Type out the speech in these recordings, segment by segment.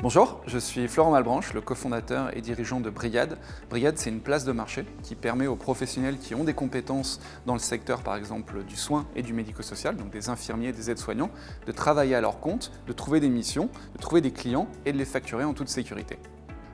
Bonjour, je suis Florent Malbranche, le cofondateur et dirigeant de Brigade. Brigade, c'est une place de marché qui permet aux professionnels qui ont des compétences dans le secteur, par exemple, du soin et du médico-social, donc des infirmiers, des aides-soignants, de travailler à leur compte, de trouver des missions, de trouver des clients et de les facturer en toute sécurité.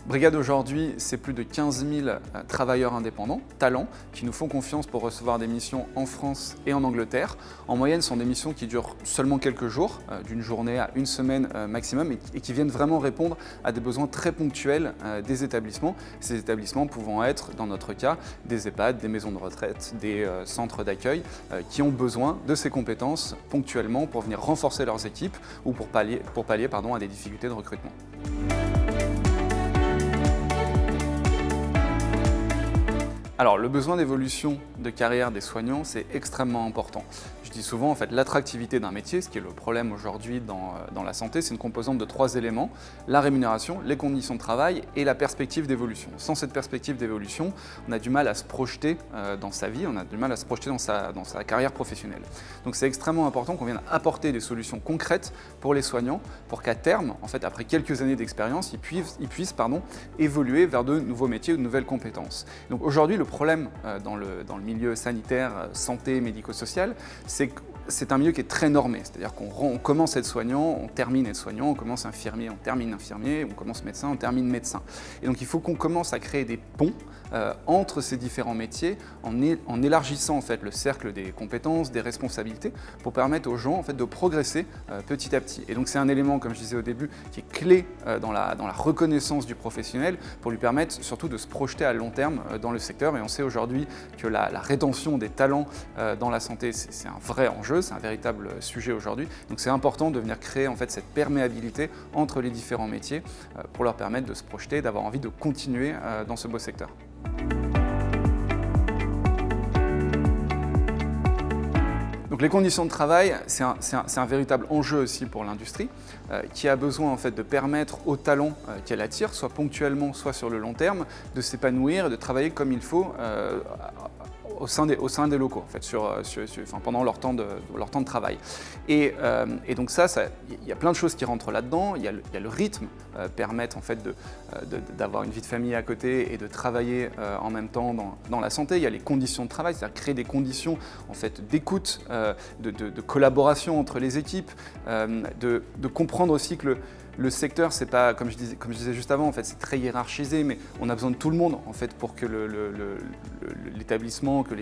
Brigade aujourd'hui, c'est plus de 15 000 travailleurs indépendants, talents, qui nous font confiance pour recevoir des missions en France et en Angleterre. En moyenne, ce sont des missions qui durent seulement quelques jours, d'une journée à une semaine maximum, et qui viennent vraiment répondre à des besoins très ponctuels des établissements. Ces établissements pouvant être, dans notre cas, des EHPAD, des maisons de retraite, des centres d'accueil, qui ont besoin de ces compétences ponctuellement pour venir renforcer leurs équipes ou pour pallier à des difficultés de recrutement. Alors, le besoin d'évolution de carrière des soignants, c'est extrêmement important. Je dis souvent, en fait, l'attractivité d'un métier, ce qui est le problème aujourd'hui dans la santé, c'est une composante de 3 éléments: la rémunération, les conditions de travail et la perspective d'évolution. Sans cette perspective d'évolution, on a du mal à se projeter dans sa vie, on a du mal à se projeter dans sa carrière professionnelle. Donc c'est extrêmement important qu'on vienne apporter des solutions concrètes pour les soignants, pour qu'à terme, en fait, après quelques années d'expérience, ils puissent évoluer vers de nouveaux métiers ou de nouvelles compétences. Donc aujourd'hui, le problème dans le milieu sanitaire, santé, médico-social, c'est que c'est un milieu qui est très normé, c'est-à-dire qu'on commence aide-soignant, on termine aide-soignant, on commence infirmier, on termine infirmier, on commence médecin, on termine médecin. Et donc il faut qu'on commence à créer des ponts entre ces différents métiers en élargissant en fait le cercle des compétences, des responsabilités, pour permettre aux gens en fait de progresser petit à petit. Et donc c'est un élément, comme je disais au début, qui est clé dans la reconnaissance du professionnel, pour lui permettre surtout de se projeter à long terme dans le secteur. Et on sait aujourd'hui que la rétention des talents dans la santé, c'est un vrai enjeu, c'est un véritable sujet aujourd'hui. Donc c'est important de venir créer en fait cette perméabilité entre les différents métiers pour leur permettre de se projeter, d'avoir envie de continuer dans ce beau secteur. Donc les conditions de travail, c'est un véritable enjeu aussi pour l'industrie qui a besoin en fait de permettre aux talents qu'elle attire, soit ponctuellement, soit sur le long terme, de s'épanouir et de travailler comme il faut au sein des locaux, en fait, pendant leur temps de travail. Et donc il y a plein de choses qui rentrent là-dedans. Il y a le rythme, permettre en fait d'avoir une vie de famille à côté et de travailler en même temps dans la santé. Il y a les conditions de travail, c'est-à-dire créer des conditions en fait d'écoute, de collaboration entre les équipes, de comprendre aussi que le secteur, c'est pas, comme je disais juste avant, en fait, c'est très hiérarchisé, mais on a besoin de tout le monde en fait pour que l'établissement, que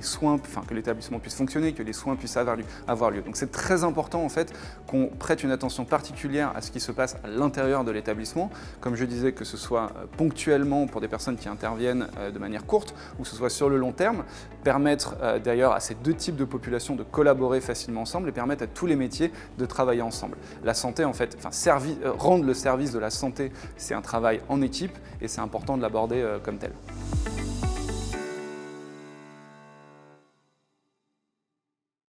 l'établissement puisse fonctionner, que les soins puissent avoir lieu. Donc c'est très important en fait qu'on prête une attention particulière à ce qui se passe à l'intérieur de l'établissement. Comme je disais, que ce soit ponctuellement pour des personnes qui interviennent de manière courte, ou que ce soit sur le long terme, permettre d'ailleurs à ces deux types de populations de collaborer facilement ensemble et permettre à tous les métiers de travailler ensemble. La santé, en fait, rendre le service de la santé, c'est un travail en équipe et c'est important de l'aborder comme tel.